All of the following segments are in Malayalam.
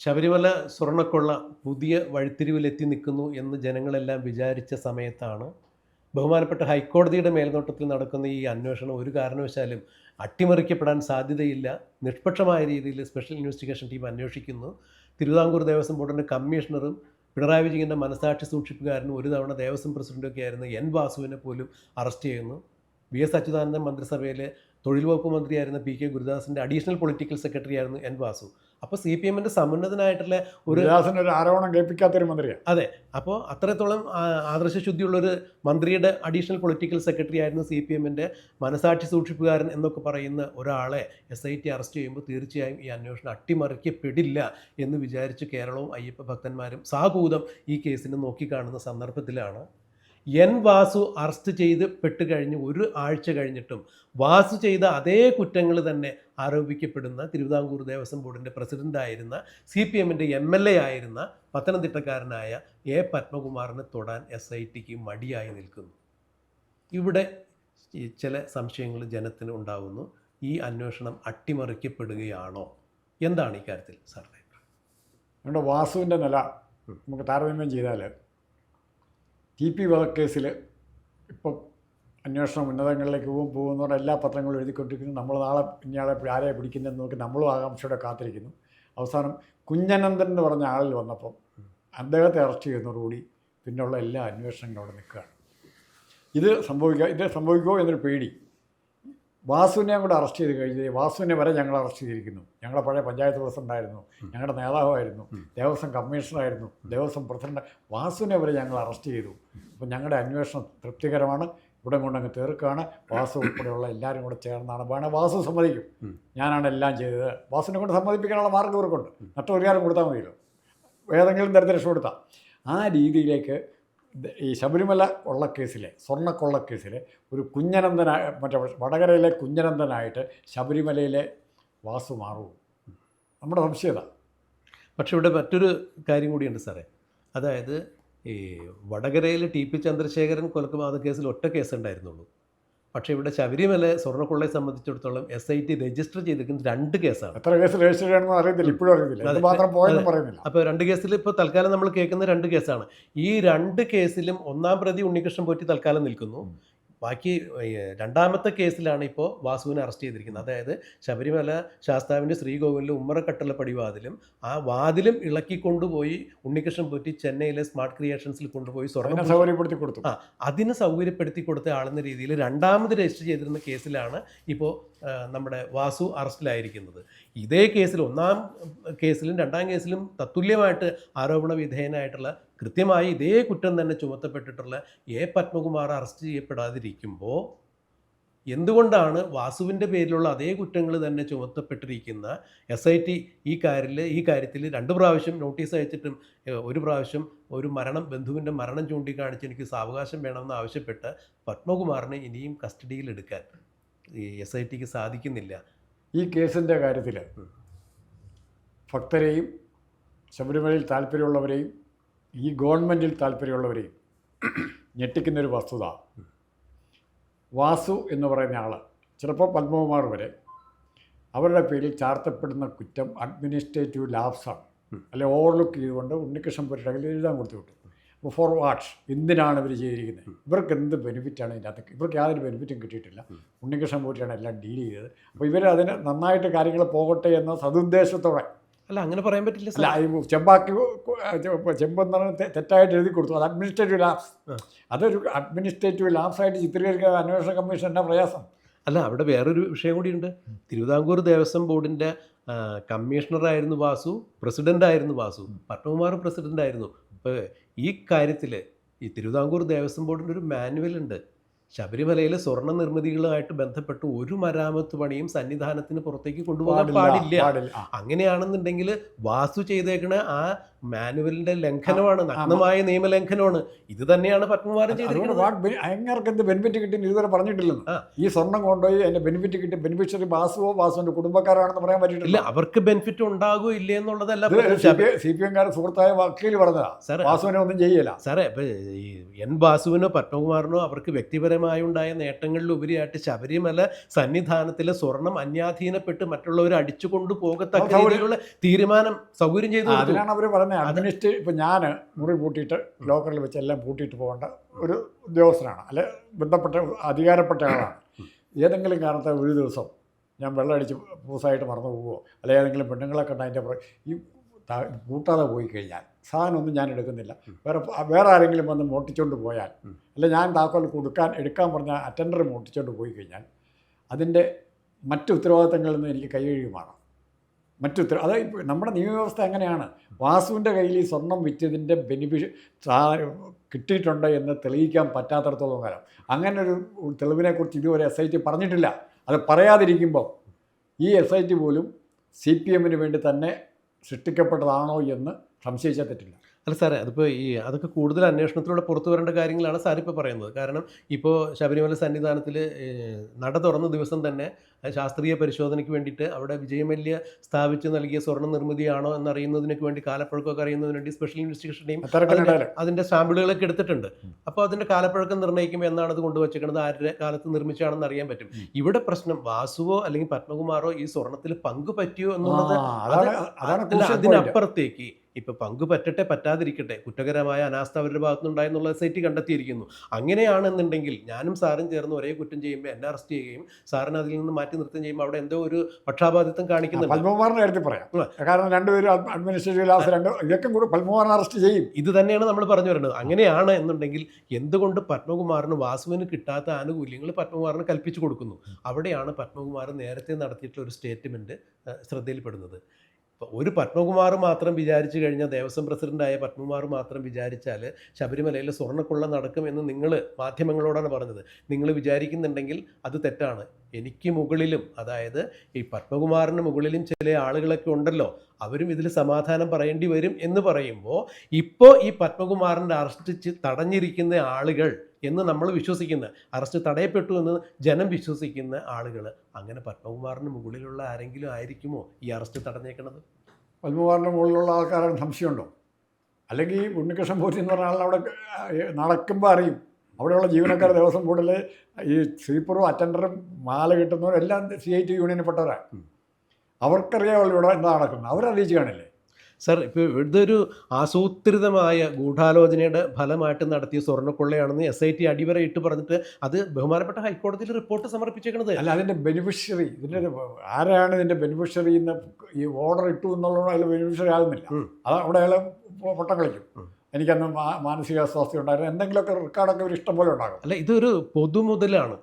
ശബരിമല സ്വർണ്ണക്കൊള്ള പുതിയ വഴിത്തിരിവിലെത്തി നിൽക്കുന്നു എന്ന് ജനങ്ങളെല്ലാം വിചാരിച്ച സമയത്താണ് ബഹുമാനപ്പെട്ട ഹൈക്കോടതിയുടെ മേൽനോട്ടത്തിൽ നടക്കുന്ന ഈ അന്വേഷണം ഒരു കാരണവശാലും അട്ടിമറിക്കപ്പെടാൻ സാധ്യതയില്ല. നിഷ്പക്ഷമായ രീതിയിൽ സ്പെഷ്യൽ ഇൻവെസ്റ്റിഗേഷൻ ടീം അന്വേഷിക്കുന്നു. തിരുവിതാംകൂർ ദേവസ്വം ബോർഡിൻ്റെ കമ്മീഷണറും പിണറായി വിജയൻ്റെ മനസാക്ഷി സൂക്ഷിപ്പുകാരനും ഒരു തവണ ദേവസ്വം പ്രസിഡൻ്റൊക്കെ ആയിരുന്നു എൻ വാസുവിനെ പോലും അറസ്റ്റ് ചെയ്യുന്നു. വി എസ് അച്യുതാനന്ദൻ മന്ത്രിസഭയിലെ തൊഴിൽ വകുപ്പ് മന്ത്രിയായിരുന്ന പി കെ ഗുരുദാസിൻ്റെ അഡീഷണൽ പൊളിറ്റിക്കൽ സെക്രട്ടറി ആയിരുന്നു എൻ വാസു. അപ്പോൾ സി പി എമ്മിൻ്റെ സമുന്നതനായിട്ടുള്ള ഒരു ആരോപണം കേൾപ്പിക്കാത്തൊരു മന്ത്രിയാണ്. അതെ, അപ്പോൾ അത്രത്തോളം ആദർശശുദ്ധിയുള്ളൊരു മന്ത്രിയുടെ അഡീഷണൽ പൊളിറ്റിക്കൽ സെക്രട്ടറി ആയിരുന്നു സി പി എമ്മിൻ്റെ മനസാക്ഷി സൂക്ഷിപ്പുകാരൻ എന്നൊക്കെ പറയുന്ന ഒരാളെ SIT അറസ്റ്റ് ചെയ്യുമ്പോൾ തീർച്ചയായും ഈ അന്വേഷണം അട്ടിമറിക്കപ്പെടില്ല എന്ന് വിചാരിച്ച് കേരളവും അയ്യപ്പ ഭക്തന്മാരും സാഹൂതം ഈ കേസിനെ നോക്കിക്കാണുന്ന സന്ദർഭത്തിലാണ് എൻ വാസു അറസ്റ്റ് ചെയ്ത് പെട്ടുകഴിഞ്ഞ് ഒരു ആഴ്ച കഴിഞ്ഞിട്ടും വാസു ചെയ്ത അതേ കുറ്റങ്ങൾ തന്നെ ആരോപിക്കപ്പെടുന്ന തിരുവിതാംകൂർ ദേവസ്വം ബോർഡിൻ്റെ പ്രസിഡൻ്റായിരുന്ന CPMൻ്റെ MLA ആയിരുന്ന പത്തനംതിട്ടക്കാരനായ A. പത്മകുമാറിനെ തൊടാൻ SITക്ക് മടിയായി നിൽക്കുന്നു. ഇവിടെ ചില സംശയങ്ങൾ ജനത്തിന് ഉണ്ടാകുന്നു. ഈ അന്വേഷണം അട്ടിമറിക്കപ്പെടുകയാണോ? എന്താണ് ഈ കാര്യത്തിൽ സാറിൻ്റെ അഭിപ്രായം? നമ്മുടെ വാസുവിൻ്റെ നില നമുക്ക് താരതമ്യം ചെയ്താൽ TP വധക്കേസിൽ ഇപ്പം അന്വേഷണം ഉന്നതങ്ങളിലേക്ക് പോകുന്നതോടെ എല്ലാ പത്രങ്ങളും എഴുതിക്കൊണ്ടിരിക്കുന്നു. നമ്മൾ നാളെ ഇന്നയാളെ ആരെയാണ് പിടിക്കുന്നതെന്ന് നോക്കി നമ്മളും ആകാംക്ഷയോടെ കാത്തിരിക്കുന്നു. അവസാനം കുഞ്ഞനന്ദൻ എന്ന് പറഞ്ഞ ആളിൽ വന്നപ്പം അദ്ദേഹത്തെ അറസ്റ്റ് ചെയ്യുന്നതോടുകൂടി പിന്നെയുള്ള എല്ലാ അന്വേഷണങ്ങളും അവിടെ നിൽക്കുകയാണ്. ഇത് സംഭവിക്കുമോ എന്നൊരു പേടി. വാസുവിനെ കൂടെ അറസ്റ്റ് ചെയ്ത് കഴിഞ്ഞ് വാസുവിനെ വരെ ഞങ്ങൾ അറസ്റ്റ് ചെയ്തിരിക്കുന്നു. ഞങ്ങളുടെ പഴയ പഞ്ചായത്ത് പ്രസിഡൻ്റായിരുന്നു, ഞങ്ങളുടെ നേതാവായിരുന്നു, ദേവസ്വം കമ്മീഷണറായിരുന്നു, ദേവസ്വം പ്രസിഡന്റ്. വാസുവിനെ വരെ ഞങ്ങൾ അറസ്റ്റ് ചെയ്തു. അപ്പോൾ ഞങ്ങളുടെ അന്വേഷണം തൃപ്തികരമാണ്, ഇവിടെ കൊണ്ടങ്ങ് തീർക്കുകയാണ്. വാസു ഉൾപ്പെടെയുള്ള എല്ലാവരും കൂടെ ചേർന്നാണ്. വേണേൽ വാസു സമ്മതിക്കും, ഞാനാണ് എല്ലാം ചെയ്തത്. വാസുവിനെ കൊണ്ട് സമ്മതിപ്പിക്കാനുള്ള മാർഗ്ഗം ഇവർക്കുണ്ട്. നഷ്ടപരിഹാരം കൊടുത്താൽ മതിയല്ലോ, ഏതെങ്കിലും തരത്തിൽ രക്ഷപ്പെടുത്താം. ആ രീതിയിലേക്ക് ഈ ശബരിമല കൊള്ളക്കേസിലെ സ്വർണ്ണക്കൊള്ളക്കേസിലെ ഒരു കുഞ്ഞനന്ദനായ വടകരയിലെ കുഞ്ഞനന്ദനായിട്ട് ശബരിമലയിലെ വാസു മാറുമോ? നമ്മുടെ സംശയത. പക്ഷെ ഇവിടെ മറ്റൊരു കാര്യം കൂടിയുണ്ട് സാറേ. അതായത് ഈ വടകരയിൽ TP ചന്ദ്രശേഖരൻ കൊലപാതക കേസിൽ ഒറ്റ കേസുണ്ടായിരുന്നുള്ളൂ. പക്ഷേ ഇവിടെ ശബരിമല സ്വർണ്ണക്കൊള്ളയെ സംബന്ധിച്ചിടത്തോളം SIT രജിസ്റ്റർ ചെയ്തിരിക്കുന്നത് 2 കേസാണ്. എത്ര കേസ് രജിസ്റ്റർ ചെയ്യണമെന്ന് അറിയത്തില്ല, ഇപ്പോഴും അറിയത്തില്ല. അപ്പോൾ 2 കേസിൽ ഇപ്പോൾ തൽക്കാലം നമ്മൾ കേൾക്കുന്ന 2 കേസാണ്. ഈ 2 കേസിലും ഒന്നാം പ്രതി ഉണ്ണികൃഷ്ണൻ പോറ്റി തൽക്കാലം നിൽക്കുന്നു. ബാക്കി രണ്ടാമത്തെ കേസിലാണ് ഇപ്പോൾ വാസുവിനെ അറസ്റ്റ് ചെയ്തിരിക്കുന്നത്. അതായത് ശബരിമല ശാസ്താവിൻ്റെ ശ്രീകോവിലിലെ ഉമ്മറക്കട്ടള പടിവാതിലും ആ വാതിലും ഇളക്കിക്കൊണ്ടുപോയി ഉണ്ണികൃഷ്ണൻ പോറ്റി ചെന്നൈയിലെ സ്മാർട്ട് ക്രിയേഷൻസിൽ കൊണ്ടുപോയി സ്വർണ്ണം സൗകര്യപ്പെടുത്തി കൊടുത്തു. അതിന് സൗകര്യപ്പെടുത്തി കൊടുത്ത ആളെന്ന രീതിയിൽ രണ്ടാമത് രജിസ്റ്റർ ചെയ്തിരുന്ന കേസിലാണ് ഇപ്പോൾ നമ്മുടെ വാസു അറസ്റ്റിലായിരിക്കുന്നത്. ഇതേ കേസിൽ ഒന്നാം കേസിലും രണ്ടാം കേസിലും തത്തുല്യമായിട്ട് ആരോപണ വിധേയനായിട്ടുള്ള കൃത്യമായി ഇതേ കുറ്റം തന്നെ ചുമത്തപ്പെട്ടിട്ടുള്ള A. പത്മകുമാർ അറസ്റ്റ് ചെയ്യപ്പെടാതിരിക്കുമ്പോൾ എന്തുകൊണ്ടാണ് വാസുവിൻ്റെ പേരിലുള്ള അതേ കുറ്റങ്ങൾ തന്നെ ചുമത്തപ്പെട്ടിരിക്കുന്ന SIT ഈ കാര്യത്തിൽ 2 പ്രാവശ്യം നോട്ടീസ് അയച്ചിട്ടും ഒരു പ്രാവശ്യം ഒരു ബന്ധുവിൻ്റെ മരണം ചൂണ്ടിക്കാണിച്ച് എനിക്ക് സാവകാശം വേണമെന്ന് ആവശ്യപ്പെട്ട് പത്മകുമാറിനെ ഇനിയും കസ്റ്റഡിയിൽ എടുക്കാൻ ഈ SITക്ക് സാധിക്കുന്നില്ല? ഈ കേസിൻ്റെ കാര്യത്തിൽ ഭക്തരെയും ശബരിമലയിൽ താല്പര്യമുള്ളവരെയും ഈ ഗവൺമെൻറ്റിൽ താല്പര്യമുള്ളവരെയും ഞെട്ടിക്കുന്നൊരു വസ്തുത, വാസു എന്ന് പറയുന്ന ആൾ ചിലപ്പോൾ പത്മകുമാർ വരെ അവരുടെ പേരിൽ ചാർത്തപ്പെടുന്ന കുറ്റം അഡ്മിനിസ്ട്രേറ്റീവ് ലാപ്സാണ്. അല്ലെ ഓവർലുക്ക് ചെയ്തുകൊണ്ട് ഉണ്ണികൃഷ്ണൻ പോറ്റി എഴുതാൻ കൊടുത്തു വിട്ടു. അപ്പോൾ ഫോർ വാട്ട്, എന്തിനാണ് ഇവർ ചെയ്തിരിക്കുന്നത്? ഇവർക്ക് എന്ത് ബെനിഫിറ്റാണ് ഇതിൻ്റെ അകത്ത്? ഇവർക്ക് യാതൊരു ബെനിഫിറ്റും കിട്ടിയിട്ടില്ല. ഉണ്ണികൃഷ്ണൻ പോറ്റിയാണ് എല്ലാം ഡീൽ ചെയ്തത്. അപ്പോൾ ഇവർ അതിന് നന്നായിട്ട് കാര്യങ്ങൾ പോകട്ടെ എന്ന സതുദ്ദേശത്തോടെ, അല്ല അങ്ങനെ പറയാൻ പറ്റില്ല. അല്ല, ചെമ്പെന്ന് പറഞ്ഞാൽ തെറ്റായിട്ട് എഴുതി കൊടുത്തു. അത് അഡ്മിനിസ്ട്രേറ്റീവ് ലാപ്സ്. അതൊരു അഡ്മിനിസ്ട്രേറ്റീവ് ലാപ്സായിട്ട് ചിത്രീകരിക്കാൻ അന്വേഷണ കമ്മീഷൻ എന്നാ പ്രയാസം? അല്ല, അവിടെ വേറൊരു വിഷയം കൂടിയുണ്ട്. തിരുവിതാംകൂർ ദേവസ്വം ബോർഡിൻ്റെ കമ്മീഷണറായിരുന്നു വാസു, പ്രസിഡൻ്റായിരുന്നു വാസു, പത്മകുമാർ പ്രസിഡൻ്റായിരുന്നു. അപ്പോൾ ഈ കാര്യത്തിൽ ഈ തിരുവിതാംകൂർ ദേവസ്വം ബോർഡിൻ്റെ ഒരു മാനുവൽ ഉണ്ട്. ശബരിമലയിലെ സ്വർണ്ണ നിർമ്മിതികളുമായിട്ട് ബന്ധപ്പെട്ട് ഒരു മരാമത്ത് പണിയും സന്നിധാനത്തിന് പുറത്തേക്ക് കൊണ്ടുപോകാൻ പാടില്ല. അങ്ങനെയാണെന്നുണ്ടെങ്കിൽ വാസു ചെയ്തേക്കണ ആ മാനുവലിന്റെ ലംഘനമാണ്, നഗ്നമായ നിയമലംഘനമാണ്. ഇത് തന്നെയാണ് പത്മകുമാരൻ ചെയ്തിരിക്കുന്നത്. അങ്ങർക്ക് എന്ത് ബെനിഫിറ്റ് കിട്ടിയെന്ന് ഇതുവരെ പറഞ്ഞിട്ടില്ലെന്ന്. ഈ സ്വർണം കൊണ്ടുപോയി അതിന്റെ ബെനിഫിറ്റ് കിട്ടി ബെനിഫിഷ്യറി വാസുവിന്റെ കുടുംബക്കാരാണെന്ന് പറയാൻ പറ്റിയിട്ടില്ല. അവർക്ക് ബെനിഫിറ്റ് ഉണ്ടാകൂ ഇല്ലേ എന്നുള്ളതല്ല. CPM സുഹൃത്തായ വക്കീൽ പറഞ്ഞതാ, വാസുവിനെ ഒന്നും ചെയ്യില്ല. സാറേ, ഇപ്പൊ എൻ വാസുവിനോ പത്മകുമാറിനോ അവർക്ക് വ്യക്തിപരമായി രാഷ്ട്രീയമായുണ്ടായ നേട്ടങ്ങളിലുപരിയായിട്ട് ശബരിമല സന്നിധാനത്തിലെ സ്വർണം അന്യാധീനപ്പെട്ട് മറ്റുള്ളവർ അടിച്ചു കൊണ്ടുപോകത്തക്ക രീതിയിലുള്ള തീരുമാനം സൗകര്യം ചെയ്തു കൊടുത്തു. അതിനാണ് അവർ പറയുന്നത് അഡ്മിനിസ്ട്രേറ്റ്. ഇപ്പം ഞാൻ മുറി പൂട്ടിയിട്ട് ലോക്കറിൽ വെച്ച് എല്ലാം പൂട്ടിയിട്ട് പോകേണ്ട ഒരു ഉദ്യോഗസ്ഥനാണ്, അല്ലെ ബന്ധപ്പെട്ട അധികാരപ്പെട്ട ആളാണ്. ഏതെങ്കിലും കാരണത്തെ ഒരു ദിവസം ഞാൻ വെള്ളം അടിച്ച് പൂസായിട്ട് മറന്നു പോവുമോ, അല്ലെ ഏതെങ്കിലും പെണ്ണുങ്ങളെ കണ്ട അതിൻ്റെ ഈ കൂട്ടാതെ പോയി കഴിഞ്ഞാൽ സാധനമൊന്നും ഞാൻ എടുക്കുന്നില്ല, വേറെ ആരെങ്കിലും വന്ന് മോട്ടിച്ചുകൊണ്ട് പോയാൽ, അല്ലെ ഞാൻ താക്കോൽ എടുക്കാൻ പറഞ്ഞാൽ അറ്റൻഡർ മോട്ടിച്ചുകൊണ്ട് പോയി കഴിഞ്ഞാൽ അതിൻ്റെ മറ്റ് ഉത്തരവാദിത്തങ്ങളിൽ നിന്ന് എനിക്ക് കൈകഴുകുമാണ്. അത് നമ്മുടെ നിയമവ്യവസ്ഥ അങ്ങനെയാണ്. വാസുവിൻ്റെ കയ്യിൽ ഈ സ്വർണം വിറ്റതിൻ്റെ കിട്ടിയിട്ടുണ്ട് എന്ന് തെളിയിക്കാൻ പറ്റാത്തടത്തോളം കാലം അങ്ങനെ ഒരു തെളിവിനെക്കുറിച്ച് ഇതുവരെ SIT പറഞ്ഞിട്ടില്ല. അത് പറയാതിരിക്കുമ്പോൾ ഈ SIT പോലും CPM വേണ്ടി തന്നെ സൃഷ്ടിക്കപ്പെട്ടതാണോ എന്ന് സംശയിച്ചാൽ തെറ്റില്ല. അല്ല സാറേ, അതിപ്പോൾ അതൊക്കെ കൂടുതൽ അന്വേഷണത്തിലൂടെ പുറത്തു വരേണ്ട കാര്യങ്ങളാണ് സാറിപ്പോൾ പറയുന്നത്. കാരണം ഇപ്പോൾ ശബരിമല സന്നിധാനത്തിൽ നട തുറന്ന ദിവസം തന്നെ ശാസ്ത്രീയ പരിശോധനയ്ക്ക് വേണ്ടിയിട്ട് അവിടെ വിജയമല്യ സ്ഥാപിച്ച് നൽകിയ സ്വർണ്ണ നിർമ്മിതിയാണോ എന്നറിയുന്നതിനൊക്കെ വേണ്ടി, കാലപ്പഴക്കമൊക്കെ അറിയുന്നതിന് വേണ്ടി സ്പെഷ്യൽ ഇൻവെസ്റ്റിഗേഷൻ ടീം അതിൻ്റെ സാമ്പിളുകളൊക്കെ എടുത്തിട്ടുണ്ട്. അപ്പോൾ അതിൻ്റെ കാലപ്പഴക്കം നിർണ്ണയിക്കുമ്പോൾ എന്നാണ് അത് കൊണ്ടുവച്ചേക്കുന്നത്, ആരുടെ കാലത്ത് നിർമ്മിച്ചാണെന്ന് അറിയാൻ പറ്റും. ഇവിടെ പ്രശ്നം വാസുവോ അല്ലെങ്കിൽ പത്മകുമാറോ ഈ സ്വർണത്തിൽ പങ്കു പറ്റിയോ എന്നുള്ളത് അതിനപ്പുറത്തേക്ക് ഇപ്പോൾ പങ്കു പറ്റട്ടെ പറ്റാതിരിക്കട്ടെ, കുറ്റകരമായ അനാസ്ഥ അവരുടെ ഭാഗത്തുനിന്നുണ്ടായെന്നുള്ള SIT കണ്ടെത്തിയിരിക്കുന്നു. അങ്ങനെയാണെന്നുണ്ടെങ്കിൽ ഞാനും സാറും ചേർന്ന് ഒരേ കുറ്റം ചെയ്യുമ്പോൾ എന്നെ അറസ്റ്റ് ചെയ്യുകയും സാറിന് അതിൽ നിന്ന് മാറ്റി നിർത്തുകയും ചെയ്യുമ്പോൾ അവിടെ എന്തോ ഒരു പക്ഷാപാതിത്വം കാണിക്കുന്നുണ്ട്. പത്മകുമാറിനെ എടുത്ത് പറയാം, കാരണം രണ്ടുപേരും അഡ്മിനിസ്ട്രേറ്റീവ് ലാസ് ഇതൊക്കെ കൂടെ പത്മകുമാറിനെ അറസ്റ്റ് ചെയ്യും. ഇത് തന്നെയാണ് നമ്മൾ പറഞ്ഞു വരുന്നത്. അങ്ങനെയാണ് എന്നുണ്ടെങ്കിൽ എന്തുകൊണ്ട് പത്മകുമാറിന് വാസുവിന് കിട്ടാത്ത ആനുകൂല്യങ്ങൾ പത്മകുമാറിന് കൽപ്പിച്ചു കൊടുക്കുന്നു? അവിടെയാണ് പത്മകുമാർ നേരത്തെ നടത്തിയിട്ടുള്ള ഒരു സ്റ്റേറ്റ്മെൻറ്റ് ശ്രദ്ധയിൽപ്പെടുന്നത്. ഒരു പത്മകുമാർ മാത്രം വിചാരിച്ചു കഴിഞ്ഞാൽ, ദേവസ്വം പ്രസിഡൻ്റായ പത്മകുമാർ മാത്രം വിചാരിച്ചാൽ ശബരിമലയിൽ സ്വർണ്ണക്കൊള്ള നടക്കും എന്ന് നിങ്ങൾ മാധ്യമങ്ങളോടാണ് പറഞ്ഞത്. നിങ്ങൾ വിചാരിക്കുന്നുണ്ടെങ്കിൽ അത് തെറ്റാണ്. എനിക്ക് മുകളിലും, അതായത് ഈ പത്മകുമാറിന് മുകളിലും ചില ആളുകളൊക്കെ ഉണ്ടല്ലോ, അവരും ഇതിൽ സമാധാനം പറയേണ്ടി വരും എന്ന് പറയുമ്പോൾ ഇപ്പോൾ ഈ പത്മകുമാറിൻ്റെ അറസ്റ്റ് തടഞ്ഞിരിക്കുന്ന ആളുകൾ എന്ന് നമ്മൾ വിശ്വസിക്കുന്ന, അറസ്റ്റ് തടയപ്പെട്ടു എന്ന് ജനം വിശ്വസിക്കുന്ന ആളുകൾ, അങ്ങനെ പത്മകുമാറിന് മുകളിലുള്ള ആരെങ്കിലും ആയിരിക്കുമോ ഈ അറസ്റ്റ് തടഞ്ഞേക്കണത്? പത്മകുമാറിൻ്റെ മുകളിലുള്ള ആൾക്കാരാണ് സംശയമുണ്ടോ? അല്ലെങ്കിൽ ഈ ഉണ്ണികൃഷ്ണൻ പോറ്റി എന്ന് പറഞ്ഞ ആളിനെ അവിടെ നടക്കുമ്പോൾ അറിയും. അവിടെയുള്ള ജീവനക്കാർ, ദേവസ്വം ബോർഡിൽ ഈ സ്വീപ്പറും അറ്റൻഡറും മാല കിട്ടുന്നവരും എല്ലാം CIT യൂണിയനിൽപ്പെട്ടവരാണ്. അവർക്കറിയാമല്ലോ ഇവിടെ എന്താ നടക്കുന്നത്, അവരറിയിച്ച് കാണില്ലേ? സർ, ഇപ്പോൾ ഇതൊരു ആസൂത്രിതമായ ഗൂഢാലോചനയുടെ ഫലമായിട്ട് നടത്തിയ സ്വർണ്ണക്കൊള്ളയാണെന്ന് SIT അടിവരയിട്ട് പറഞ്ഞിട്ട് അത് ബഹുമാനപ്പെട്ട ഹൈക്കോടതിയിൽ റിപ്പോർട്ട് സമർപ്പിച്ചേക്കുന്നത്. അല്ല, അതിൻ്റെ ബെനിഫിഷ്യറി, ഇതിൻ്റെ ആരാണ് ഇതിൻ്റെ ബെനിഫിഷ്യറി എന്ന് ഈ ഓർഡർ ഇട്ടു എന്നുള്ളത് അതിൽ ബെനിഫിഷ്യറി ആകുന്നില്ല. അത് അവിടെ അയാൾ പൊട്ടം കളിക്കും. എനിക്കന്ന് മാനസികാസ്വാസ്ഥ്യം ഉണ്ടായിരുന്നു, എന്തെങ്കിലുമൊക്കെ റെക്കോർഡൊക്കെ ഒരു ഇഷ്ടം പോലെ ഉണ്ടാകും. അല്ല, ഇതൊരു പൊതുമുതലാണ്.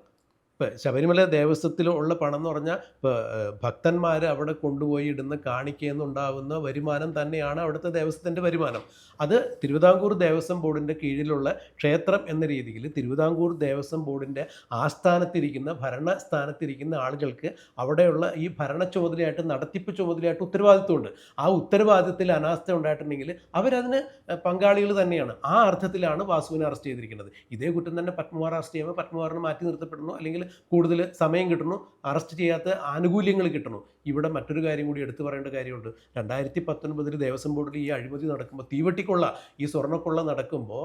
ഇപ്പോൾ ശബരിമല ദേവസ്വത്തിൽ ഉള്ള പണം എന്ന് പറഞ്ഞാൽ ഇപ്പോൾ ഭക്തന്മാർ അവിടെ കൊണ്ടുപോയി ഇടുന്ന കാണിക്കയെന്നുണ്ടാകുന്ന വരുമാനം തന്നെയാണ് അവിടുത്തെ ദേവസ്വത്തിൻ്റെ വരുമാനം. അത് തിരുവിതാംകൂർ ദേവസ്വം ബോർഡിൻ്റെ കീഴിലുള്ള ക്ഷേത്രം എന്ന രീതിയിൽ തിരുവിതാംകൂർ ദേവസ്വം ബോർഡിൻ്റെ ആസ്ഥാനത്തിരിക്കുന്ന ഭരണസ്ഥാനത്തിരിക്കുന്ന ആളുകൾക്ക് അവിടെയുള്ള ഈ ഭരണ ചുമതലയായിട്ട്, നടത്തിപ്പ് ചുമതലയായിട്ട് ഉത്തരവാദിത്വമുണ്ട്. ആ ഉത്തരവാദിത്തത്തിൽ അനാസ്ഥ ഉണ്ടായിട്ടുണ്ടെങ്കിൽ അവരതിന് പങ്കാളികൾ തന്നെയാണ്. ആ അർത്ഥത്തിലാണ് വാസുവിനെ അറസ്റ്റ് ചെയ്തിരിക്കുന്നത്. ഇതേ കുറ്റം തന്നെ പത്മകുമാർ അറസ്റ്റ് ചെയ്യുമ്പോൾ പത്മകുമാറിന് മാറ്റി നിർത്തപ്പെടുന്നു, അല്ലെങ്കിൽ കൂടുതൽ സമയം കിട്ടുന്നു, അറസ്റ്റ് ചെയ്യാത്ത ആനുകൂല്യങ്ങൾ കിട്ടുന്നു. ഇവിടെ മറ്റൊരു കാര്യം കൂടി എടുത്തു പറയേണ്ട കാര്യമുണ്ട്. 2019 ദേവസ്വം ബോർഡിൽ ഈ അഴിമതി നടക്കുമ്പോൾ, തീവട്ടിക്കൊള്ള, ഈ സ്വർണ്ണക്കൊള്ള നടക്കുമ്പോൾ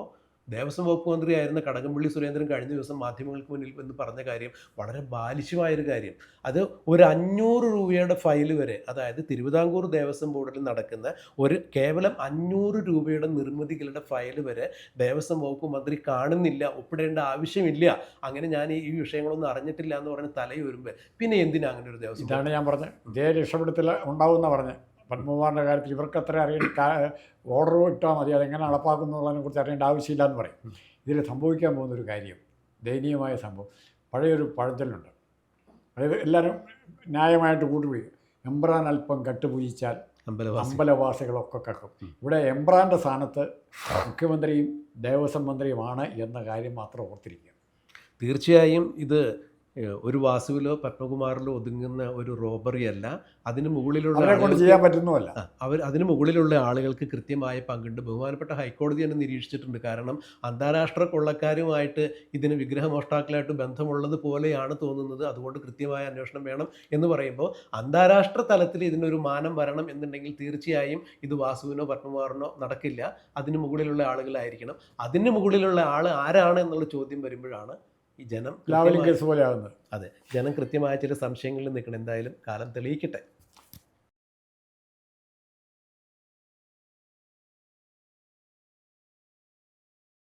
ദേവസ്വം വകുപ്പ് മന്ത്രിയായിരുന്ന കടകംപള്ളി സുരേന്ദ്രൻ കഴിഞ്ഞ ദിവസം മാധ്യമങ്ങൾക്ക് മുന്നിൽ എന്ന് പറഞ്ഞ കാര്യം വളരെ ബാലിശമായൊരു കാര്യം. അത് ഒരു 500 രൂപയുടെ ഫയൽ വരെ, അതായത് തിരുവിതാംകൂർ ദേവസ്വം ബോർഡിൽ നടക്കുന്ന ഒരു കേവലം 500 രൂപയുടെ നിർമ്മിതികളുടെ ഫയൽ വരെ ദേവസ്വം വകുപ്പ് മന്ത്രി കാണുന്നില്ല, ഒപ്പിടേണ്ട ആവശ്യമില്ല, അങ്ങനെ ഞാൻ ഈ വിഷയങ്ങളൊന്നും അറിഞ്ഞിട്ടില്ല എന്ന് പറഞ്ഞ് തലയുരുമ്പോൾ പിന്നെ എന്തിനാ അങ്ങനെ ഒരു ദേവസ്വം? ഇതാണ് ഞാൻ പറഞ്ഞത്, ഇതേ രക്ഷപ്പെടുത്തൽ ഉണ്ടാവുമെന്ന് പറഞ്ഞത്. പത്മകുമാറിൻ്റെ കാര്യത്തിൽ ഇവർക്ക് അത്ര ഓർഡർ ഇട്ടാൽ മതി, അതെങ്ങനെ നടപ്പാക്കുന്നതിനെ കുറിച്ച് അറിയേണ്ട ആവശ്യമില്ല എന്ന് പറയും. ഇതിൽ സംഭവിക്കാൻ പോകുന്നൊരു കാര്യം, ദയനീയമായ സംഭവം. പഴയൊരു പഴഞ്ചൊല്ലുണ്ട്, അതായത് എല്ലാവരും ന്യായമായിട്ട് കൂട്ടുപിടിക്കും, എംബ്രാൻ അല്പം കട്ടുപൂജിച്ചാൽ അമ്പലവാസികളൊക്കെ കക്കും. ഇവിടെ എംബ്രാൻ്റെ സ്ഥാനത്ത് മുഖ്യമന്ത്രിയും ദേവസ്വം മന്ത്രിയുമാണ് എന്ന കാര്യം മാത്രം ഓർത്തിരിക്കുക. തീർച്ചയായും ഇത് ഒരു വാസുവിലോ പത്മകുമാറിലോ ഒതുങ്ങുന്ന ഒരു റോബറി അല്ല. അതിന് മുകളിലുള്ള ചെയ്യാൻ പറ്റുന്നതല്ല. അതിന് മുകളിലുള്ള ആളുകൾക്ക് കൃത്യമായ പങ്കുണ്ട്. ബഹുമാനപ്പെട്ട ഹൈക്കോടതി തന്നെ നിരീക്ഷിച്ചിട്ടുണ്ട്. കാരണം അന്താരാഷ്ട്ര കൊള്ളക്കാരുമായിട്ട് ഇതിന് വിഗ്രഹമോഷ്ടാക്കളായിട്ട് ബന്ധമുള്ളത് പോലെയാണ് തോന്നുന്നത്. അതുകൊണ്ട് കൃത്യമായ അന്വേഷണം വേണം എന്ന് പറയുമ്പോൾ അന്താരാഷ്ട്ര തലത്തിൽ ഇതിനൊരു മാനം വരണം എന്നുണ്ടെങ്കിൽ തീർച്ചയായും ഇത് വാസുവിനോ പത്മകുമാറിനോ നടക്കില്ല. അതിന് മുകളിലുള്ള ആളുകളായിരിക്കണം. അതിന് മുകളിലുള്ള ആൾ ആരാണ് എന്നുള്ള ചോദ്യം വരുമ്പോഴാണ് ഈ ജനം ലാവലിംഗ് കേസ് പോലെ ആകുന്നത്. അതെ, ജനം കൃത്യമായ ചില സംശയങ്ങളിൽ നിൽക്കണം. എന്തായാലും കാലം തെളിയിക്കട്ടെ.